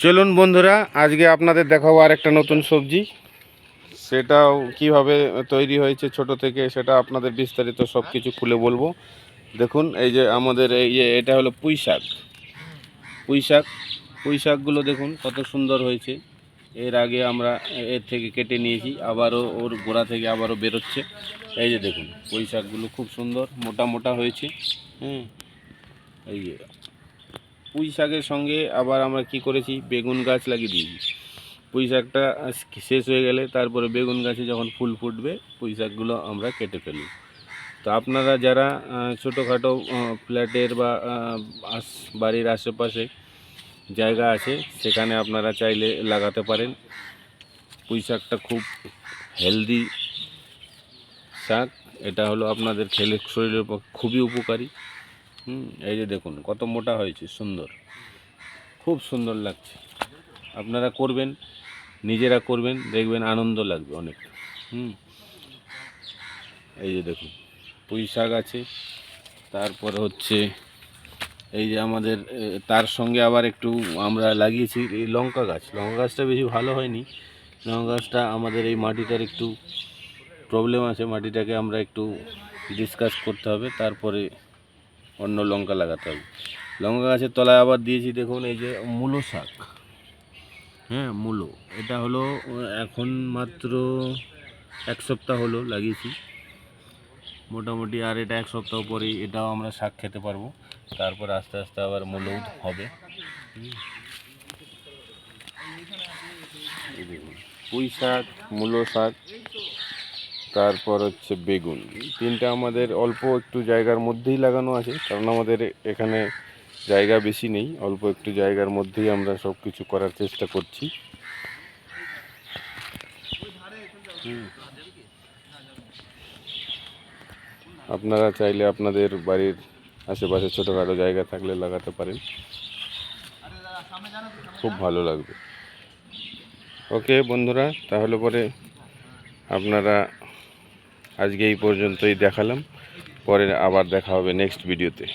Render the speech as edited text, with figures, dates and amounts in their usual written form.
চলুন বন্ধুরা, আজকে আপনাদের দেখাবো আর একটা নতুন সবজি। সেটাও কিভাবে তৈরি হয়েছে ছোট থেকে, সেটা আপনাদের বিস্তারিত সব কিছু খুলে বলবো। দেখুন, এই যে আমাদের এই যে এটা হলো পুঁই শাক। পুঁই শাকগুলো দেখুন কত সুন্দর হয়েছে। এর আগে আমরা এর থেকে কেটে নিয়েছি, আবারও ওর গোড়া থেকে আবারও বেরোচ্ছে। এই যে দেখুন, পুঁই শাকগুলো খুব সুন্দর মোটা মোটা হয়েছে। এই যে পুঁই শাকের সঙ্গে আবার আমরা কি করেছি, বেগুন গাছ লাগিয়ে দিয়েছি। পুঁই শাকটা শেষ হয়ে গেলে তারপরে বেগুন গাছে যখন ফুল ফুটবে, পুঁই শাকগুলো আমরা কেটে ফেলি। তো আপনারা যারা ছোটোখাটো ফ্ল্যাটের বা বাড়ির আশেপাশে জায়গা আছে, সেখানে আপনারা চাইলে লাগাতে পারেন। পুঁই শাকটা খুব হেলদি শাক। এটা হলো আপনাদের খেলে শরীরের পক্ষে খুবই উপকারী। এই যে দেখুন কত মোটা হয়েছে, সুন্দর, খুব সুন্দর লাগছে। আপনারা করবেন, নিজেরা করবেন, দেখবেন আনন্দ লাগবে অনেক। এই যে দেখুন পুঁই শাক আছে, তারপরে হচ্ছে এই যে আমাদের তার সঙ্গে আবার একটু আমরা লাগিয়েছি এই লঙ্কা গাছটা বেশি ভালো হয়নি। লঙ্কা গাছটা আমাদের এই মাটিটার একটু প্রবলেম আছে, মাটিটাকে আমরা একটু ডিসকাস করতে হবে, তারপরে অন্য লঙ্কা লাগাতে হবে। লঙ্কা গাছের তলায় আবার দিয়েছি দেখুন এই যে মূলো শাক। মূলো, এটা হলো এখন মাত্র 1 সপ্তাহ হলো লাগিয়েছি মোটামুটি। আর এটা 1 সপ্তাহ পরেই এটাও আমরা শাক খেতে পারবো। তারপর আস্তে আস্তে আবার মূলো হবে। পুঁই শাক, মূলো শাক, তারপর হচ্ছে বেগুন, তিনটা আমাদের অল্প একটু জায়গার মধ্যেই লাগানো আছে, কারণ আমাদের এখানে জায়গা বেশি নেই। অল্প একটু জায়গার মধ্যেই আমরা সব কিছু করার চেষ্টা করছি। আপনারা চাইলে আপনাদের বাড়ির আশেপাশে ছোটোখাটো জায়গা থাকলে লাগাতে পারেন, খুব ভালো লাগবে। ওকে বন্ধুরা, তাহলে পরে আপনারা আজকে এই পর্যন্তই দেখালাম, পরে আবার দেখা হবে নেক্সট ভিডিওতে।